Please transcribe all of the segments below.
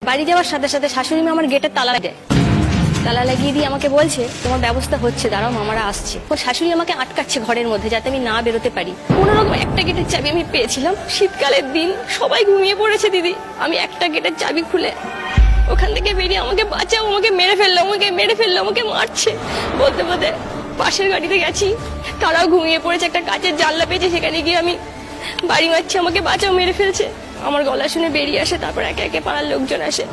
বাড়ি যাওয়ার সাথে সাথে শাশুড়ি মা আমার গেটের তালা দেয়, তালা লাগিয়ে দিয়ে আমাকে বলছে তোমার ব্যবস্থা হচ্ছে, দাঁড়াও মামারা আসছে। ওর শাশুড়ি আমাকে আটকাচ্ছে ঘরের মধ্যে যাতে আমি না বেরোতে পারি। কোনোরকম একটা গেটের চাবি আমি পেয়েছিলাম, শীতকালের দিন সবাই ঘুমিয়ে পড়েছে দিদি, আমি একটা গেটের চাবি খুলে ওখান থেকে বেরিয়ে আমাকে বাঁচাও, আমাকে মেরে ফেললো, আমাকে মারছে। বলতে বলতে পাশের গাড়িতে গেছি, তারাও ঘুমিয়ে পড়েছে, একটা কাচের জানলা পেয়েছে, সেখানে গিয়ে আমি বাড়ি মারছি, আমাকে বাঁচাও, মেরে ফেলছে। আমার গলা শুনে বেরিয়ে আসে, তারপর একে একে পাড়ার লোকজন আসে।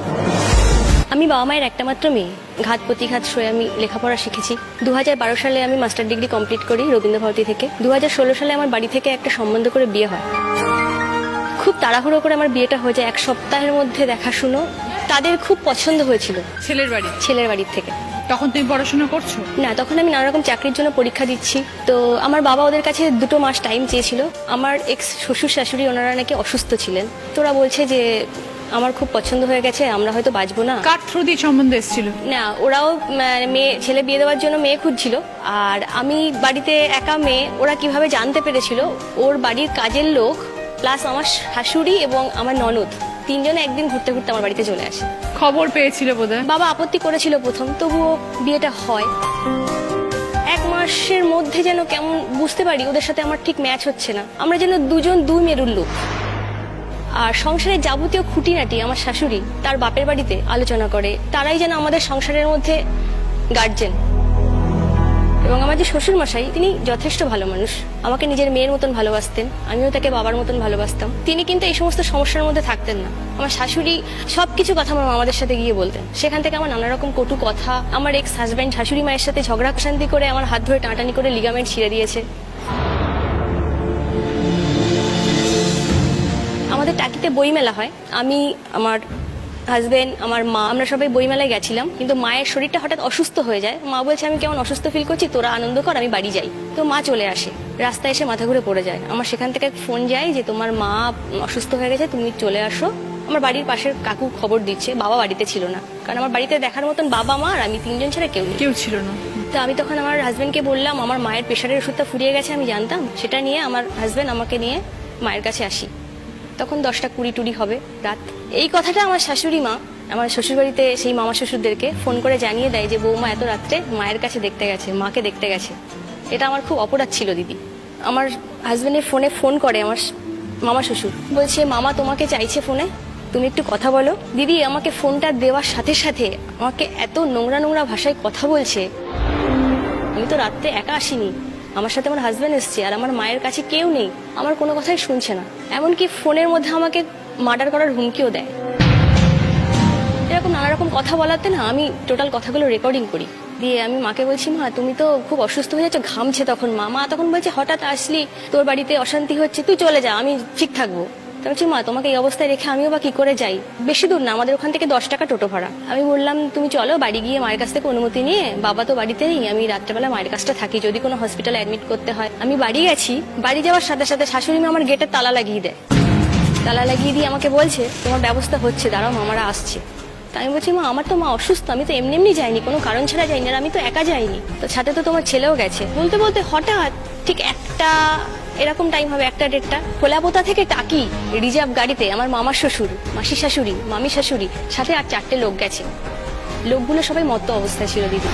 আমি বাবা মায়ের একটা মাত্র মেয়ে, ঘাত প্রতিঘাত সয়ে আমি লেখাপড়া শিখেছি। 2012 সালে আমি মাস্টার ডিগ্রি কমপ্লিট করি রবীন্দ্রভারতী থেকে। 2016 সালে আমার বাড়ি থেকে একটা সম্বন্ধ করে বিয়ে হয়। খুব তাড়াহুড়ো করে আমার বিয়েটা হয়ে যায়, এক সপ্তাহের মধ্যে দেখাশুনো। তাদের খুব পছন্দ হয়েছিল ছেলের বাড়ির থেকে। তখন তুমি পড়াশোনা করছো না, তখন আমি নানা রকম চাকরির জন্য পরীক্ষা দিচ্ছি। তো আমার বাবা ওদের কাছে 2 মাস টাইম চেয়েছিল। আমার এক্স শ্বশুর শাশুড়ি ওনারা নাকি অসুস্থ ছিলেন, তো ওরা বলছে যে আমার খুব পছন্দ হয়ে গেছে, আমরা হয়তো বাঁচবো না। কার থ্রু দিয়ে সম্বন্ধ এসেছিল? না, ওরাও ছেলে বিয়ে দেওয়ার জন্য মেয়ে খুঁজছিল। আর আমি বাড়িতে একা মেয়ে, ওরা কিভাবে জানতে পেরেছিল, ওর বাড়ির কাজের লোক প্লাস আমার শাশুড়ি এবং আমার ননদ 3 জনে একদিন ঘুরতে ঘুরতে আমার বাড়িতে চলে আসে। খবর পেয়েছিল বোধহয়। বাবা আপত্তি করেছিল প্রথম, তবুও বিয়েটা হয়। 1 মাসের মধ্যে যেন কেমন বুঝতে পারি ওদের সাথে আমার ঠিক ম্যাচ হচ্ছে না, আমরা যেন দুই মেরুর লোক। আর সংসারের যাবতীয় খুঁটিনাটি আমার শাশুড়ি তার বাপের বাড়িতে আলোচনা করে, তারাই যেন আমাদের সংসারের মধ্যে গার্জেন। এবং আমার যে শ্বশুর মশাই, তিনি যথেষ্ট ভালো মানুষ, আমাকে নিজের মেয়ের মতন ভালোবাসতেন, আমিও তাকে বাবার মতন ভালোবাসতাম। তিনি কিন্তু এই সমস্ত সমস্যার মধ্যে থাকতেন না। আমার শাশুড়ি সবকিছু কথা আমার মামাদের সাথে গিয়ে বলতেন, সেখান থেকে আমার নানা রকম কটু কথা, আমার এক্স হাজব্যান্ড শাশুড়ি মায়ের সাথে ঝগড়া শান্তি করে আমার হাত ধরে টানাটানি করে লিগামেন্ট ছিঁড়ে দিয়েছে। আমাদের টাকিতে বইমেলা হয়, আমি, আমার হাজবেন্ড, আমার মা, আমরা সবাই বইমেলায় গেছিলাম। কিন্তু মায়ের শরীরটা হঠাৎ অসুস্থ হয়ে যায়। মা বলছে আমি কেমন অসুস্থ ফিল করছি, তোরা আনন্দ কর, আমি বাড়ি যাই। তো মা চলে আসে, রাস্তায় এসে মাথা ঘুরে পড়ে যায়। আমার সেখান থেকে ফোন যায় যে তোমার মা অসুস্থ হয়ে গেছে, তুমি চলে আসো। আমার বাড়ির পাশের কাকু খবর দিচ্ছে, বাবা বাড়িতে ছিল না, কারণ আমার বাড়িতে দেখার মতন বাবা মা আর আমি 3 জন ছাড়া কেউ ছিল না। তো আমি তখন আমার হাজবেন্ডকে বললাম আমার মায়ের প্রেশারের ওষুধটা ফুরিয়ে গেছে, আমি জানতাম। সেটা নিয়ে আমার হাজবেন্ড আমাকে নিয়ে মায়ের কাছে আসি। তখন 10টা 20 হবে রাত। এই কথাটা আমার শাশুড়ি মা আমার শ্বশুরবাড়িতে সেই মামা শ্বশুরদেরকে ফোন করে জানিয়ে দেয় যে বৌমা এত রাত্রে মায়ের কাছে দেখতে গেছে, মাকে দেখতে গেছে। এটা আমার খুব অপরাধ ছিল দিদি। আমার হাজবেন্ডের ফোনে ফোন করে আমার মামা শ্বশুর, বলছে মামা তোমাকে চাইছে ফোনে, তুমি একটু কথা বলো। দিদি আমাকে ফোনটা দেওয়ার সাথে সাথে আমাকে এত নোংরা নোংরা ভাষায় কথা বলছে। আমি তো রাত্রে একা আসিনি, আমার সাথে আমার হাজবেন্ড এসছে, আর আমার মায়ের কাছে কেউ নেই, আমার কোনো কথাই শুনছে না। এমনকি ফোনের মধ্যে আমাকে মার্ডার করার হুমকিও দেয়। এরকম নানা রকম কথা বলাতে না আমি টোটাল কথাগুলো রেকর্ডিং করি। দিয়ে আমি মাকে বলছি মা তুমি তো খুব অসুস্থ হয়ে যাচ্ছ, ঘামছে তখন মা তখন বলছে হঠাৎ আসলি, তোর বাড়িতে অশান্তি হচ্ছে, তুই চলে যা, আমি ঠিক থাকবো। তো বলছি মা তোমাকে এই অবস্থায় রেখে আমিও বা কি করে যাই, বেশি দূর না, আমাদের ওখান থেকে 10 টাকা টোটো ভাড়া। আমি বললাম তুমি চলো বাড়ি গিয়ে মায়ের কাছ থেকে অনুমতি নিয়ে, বাবা তো বাড়িতে নেই, আমি রাত্রেবেলা মায়ের কাছটা থাকি, যদি কোনো হসপিটালে অ্যাডমিট করতে হয়। আমি বাড়ি গেছি, বাড়ি যাওয়ার সাথে সাথে শাশুড়ি মা আমার গেটের তালা লাগিয়ে দেয়, তালা লাগিয়ে দিয়ে আমাকে বলছে তোমার ব্যবস্থা হচ্ছে, দাঁড়াও মামারা আসছে। আমি বলছি মা আমার তো মা অসুস্থ, আমি তো এমনি যাইনি, কোনো কারণ ছাড়া যাইনি, আর আমি তো একা যাইনি, তো সাথে তো তোমার ছেলেও গেছে। বলতে বলতে হঠাৎ ঠিক 1টা এরকম টাইম হবে, 1টা 1:30, খোলাপোতা থেকে টাকি রিজার্ভ গাড়িতে আমার মামার শ্বশুর, মাসি শাশুড়ি, মামি শাশুড়ি, সাথে আর 4টে লোক গেছে। লোকগুলো সবাই মত্ত অবস্থায় ছিল দিদি,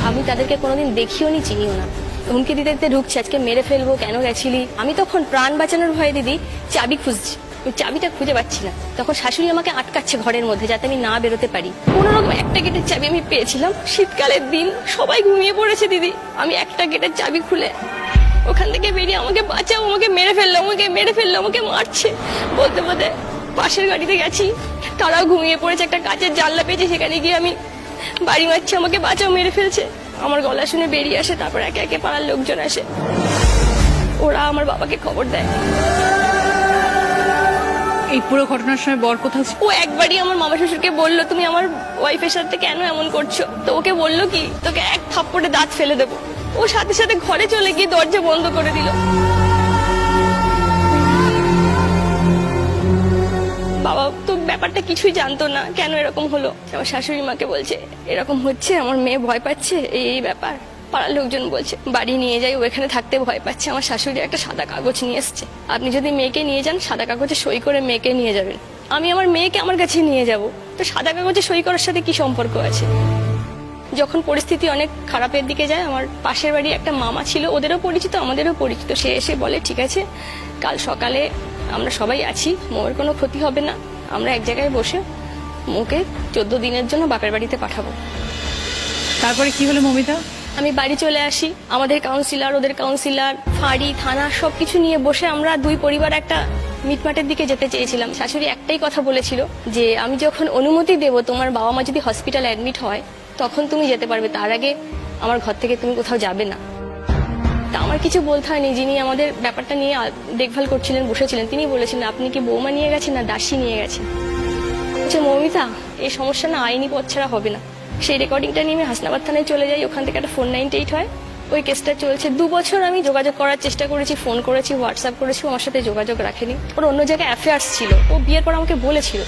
আমি তাদেরকে কোনোদিন দেখিও নি, চিনিও না। হুমকি দিতে দিতে ঢুকছে, আজকে মেরে ফেলবো, কেন গেছিলি। আমি তখন প্রাণ বাঁচানোর ভয়ে দিদি চাবি খুঁজছি, চাবিটা খুঁজে পাচ্ছি না। তখন শাশুড়ি আমাকে আটকাচ্ছে ঘরের মধ্যে যাতে আমি না বেরোতে পারি। কোনোরকম একটা গেটের চাবি আমি পেয়েছিলাম, শীতকালের দিন সবাই ঘুমিয়ে পড়েছে দিদি, আমি একটা গেটের চাবি খুলে ওখান থেকে বেরিয়ে আমাকে বাঁচাও, আমাকে মেরে ফেললো, আমাকে মারছে। বলতে বলতে পাশের গাড়িতে গেছি, তারাও ঘুমিয়ে পড়েছে, একটা কাচের জানলা পেয়েছে, সেখানে গিয়ে আমি বাড়ি মারছি, আমাকে বাঁচাও, মেরে ফেলছে। আমার গলা শুনে বেরিয়ে আসে, তারপর একে একে পাড়ার লোকজন আসে, ওরা আমার বাবাকে খবর দেয়। এই পুরো ঘটনার সময় বর কোথাও ছিল? ও একবারই আমার মামা শ্বশুরকে বললো তুমি আমার ওয়াইফের সাথে কেন এমন করছো, তো ওকে বললো কি তোকে এক থাপ্পড়ে দাঁত ফেলে দেবো। ও সাথে সাথে ঘরে চলে গিয়ে দরজা বন্ধ করে দিল। বাবা তো ব্যাপারটা কিছুই জানতো না, কেন এরকম হলো। আমার শাশুড়ি মাকে বলছে এরকম হচ্ছে, আমার মেয়ে ভয় পাচ্ছে, এই ব্যাপার। পাড়ার লোকজন বলছে বাড়ি নিয়ে যাই, ও এখানে থাকতে ভয় পাচ্ছে। আমার শাশুড়ি একটা সাদা কাগজ নিয়ে এসছে, আপনি যদি মেয়েকে নিয়ে যান সাদা কাগজে সই করে মেয়েকে নিয়ে যাবেন। আমি আমার মেয়েকে আমার কাছে নিয়ে যাব, তো সাদা কাগজে সই করার সাথে কি সম্পর্ক আছে? যখন পরিস্থিতি অনেক খারাপের দিকে যায়, আমার পাশের বাড়ি একটা মামা ছিল, ওদেরও পরিচিত আমাদেরও পরিচিত, সে এসে বলে ঠিক আছে কাল সকালে আমরা সবাই আছি, মোর কোনো ক্ষতি হবে না, আমরা এক জায়গায় বসে মোকে 14 দিনের জন্য বাপের বাড়িতে পাঠাবো। তারপরে কি হলো মমিতা? আমি বাড়ি চলে আসি, আমাদের কাউন্সিলর, ওদের কাউন্সিলর, ফাঁড়ি, থানা সবকিছু নিয়ে বসে আমরা দুই পরিবার একটা মিটমাটের দিকে যেতে চেয়েছিলাম। শাশুড়ি একটাই কথা বলেছিল যে আমি যখন অনুমতি দেব তোমার বাবা মা যদি হসপিটালে অ্যাডমিট হয় তখন তুমি যেতে পারবে, তার আগে আমার ঘর থেকে তুমি কোথাও যাবে না। তা আমার কিছু বলতে হয়নি, যিনি আমাদের ব্যাপারটা নিয়ে দেখভাল করছিলেন বসেছিলেন, তিনি বলেছেন আপনি কি বৌমা নিয়ে গেছেন না দাসী নিয়ে গেছেন? বলছে মৌমিতা এই সমস্যা না আইনি পথ ছাড়া হবে না। সেই রেকর্ডিংটা নিয়ে আমি হাসনাবাদ থানায় চলে যাই, ওখান থেকে একটা 498 হয়, ওই কেসটা চলছে। 2 বছর আমি যোগাযোগ করার চেষ্টা করেছি, ফোন করেছি, হোয়াটসঅ্যাপ করেছি, ও আমার সাথে যোগাযোগ রাখেনি। ওর অন্য জায়গায় অ্যাফেয়ার্স ছিল, ও বিয়ের পর আমাকে বলেছিল,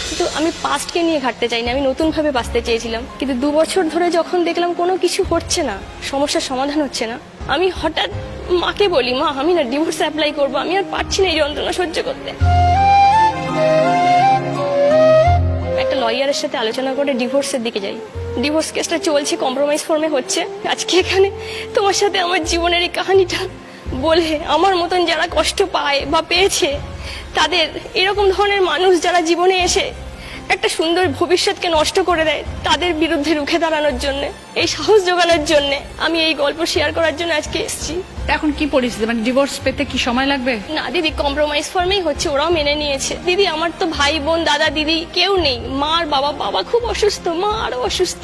কিন্তু আমি পাস্টকে নিয়ে ঘাটতে চাইনি, আমি নতুনভাবে বাঁচতে চেয়েছিলাম। কিন্তু 2 বছর ধরে যখন দেখলাম কোনো কিছু হচ্ছে না, সমস্যার সমাধান হচ্ছে না, আমি হঠাৎ মাকে বলি মা আমি না ডিভোর্স অ্যাপ্লাই করবো, আমি আর পারছি না এই যন্ত্রণা সহ্য করতে। একটা লয়ারের সাথে আলোচনা করে ডিভোর্সের দিকে যাই, ডিভোর্স কেসটা চলছে, কম্প্রোমাইজ ফর্মে হচ্ছে। আজকে এখানে তোমার সাথে আমার জীবনের এই কাহিনীটা বলে আমার মতন যারা কষ্ট পায় বা পেয়েছে তাদের, এরকম ধরনের মানুষ যারা জীবনে এসে একটা সুন্দর ভবিষ্যৎকে নষ্ট করে দেয়, তাদের বিরুদ্ধে রুখে দাঁড়ানোর জন্য, এই সাহস জোগানোর জন্য আমি এই গল্প শেয়ার করার জন্য আজকে এসেছি। এখন কি পরিস্থিতি, মানে ডিভোর্স পেতে কি সময় লাগবে? না দিদি, কম্প্রোমাইজ ফর্মেই হচ্ছে, ওরাও মেনে নিয়েছে। দিদি আমার তো ভাই বোন দাদা দিদি কেউ নেই, মা আর বাবা, বাবা খুব অসুস্থ, মা আরো অসুস্থ।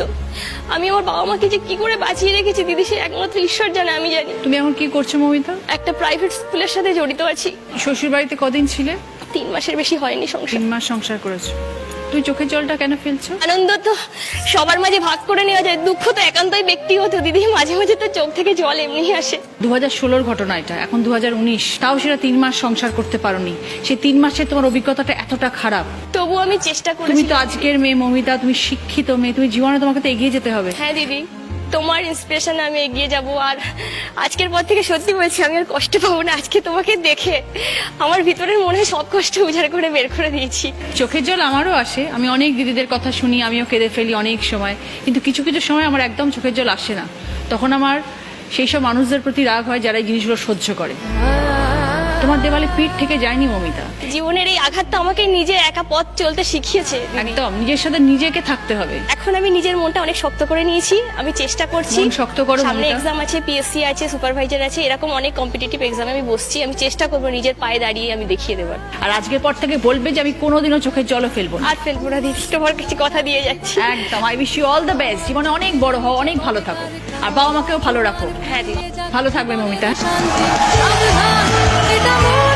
আমি আমার বাবা মাকে যে কি করে বাঁচিয়ে রেখেছি দিদি সে একমাত্র ঈশ্বর জানে, আমি জানি। তুমি এখন কি করছো মমিতা? একটা প্রাইভেট স্কুলের সাথে জড়িত আছি। শ্বশুর বাড়িতে কদিন ছিলে? 3 মাসের বেশি হয়নি সংসার। 3 মাস সংসার করেছো, তুমি চোখের জলটা কেন ফেলছো? আনন্দ তো সবার মাঝে ভাগ করে নেওয়া যায়, দুঃখ তো একান্তই ব্যক্তিগত দিদি, মাঝে মাঝে তো চোখ থেকে জল এমনি আসে। 2016 ঘটনা এটা, এখন 2019, তাও সেটা 3 মাস সংসার করতে পারোনি। সেই 3 মাসে তোমার অভিজ্ঞতাটা এতটা খারাপ। তবু আমি চেষ্টা তুমি করেছি। তো আজকের মেয়ে মমিতা, তুমি শিক্ষিত মেয়ে, তুমি জীবনে তোমাকে তো এগিয়ে যেতে হবে। হ্যাঁ দিদি, তোমার ইন্সপিরেশনে আমি এগিয়ে যাব, আর আজকের পর থেকে সত্যি বলছি আমি আর কষ্ট পাবো না। আজকে তোমাকে দেখে আমার ভিতরের মনে হয় সব কষ্ট উজাড় করে বের করে দিয়েছি। চোখের জল আমারও আসে, আমি অনেক দিদিদের কথা শুনি, আমিও কেঁদে ফেলি অনেক সময়, কিন্তু কিছু কিছু সময় আমার একদম চোখের জল আসে না। তখন আমার সেই সব মানুষদের প্রতি রাগ হয় যারা এই জিনিসগুলো সহ্য করে। তোমার দেওয়ালে পিঠ থেকে যায়নি মমিতা। জীবনের এই আঘাতটা আমাকে নিজে একা পথ চলতে শিখিয়েছে। একদম নিজের সাথে নিজেকে থাকতে হবে। এখন আমি নিজের মনটা অনেক শক্ত করে নিয়েছি, আমি চেষ্টা করছি। মন শক্ত করো সামনে মমিতা। এক্সাম আছে, পিএসসি আছে, সুপারভাইজার আছে, এরকম অনেক কম্পিটিটিভ এক্সামে আমি বসছি। আমি চেষ্টা করবো নিজের পায়ে দাঁড়িয়ে আমি দেখিয়ে দেবার। আর আজকের পর থেকে বলবে যে আমি কোনোদিনও চোখের জলও ফেলবো না। আর ফেলবো না দিদি, তোমার কাছে কথা দিয়ে যাচ্ছি। একদম, I wish you all the best. জীবনে অনেক বড় হও, অনেক ভালো থাকো, আর বাবা মাকেও ভালো রাখো। হ্যাঁ দিদি। ভালো থাকবে মমিতা। সাবধান, এটা মোর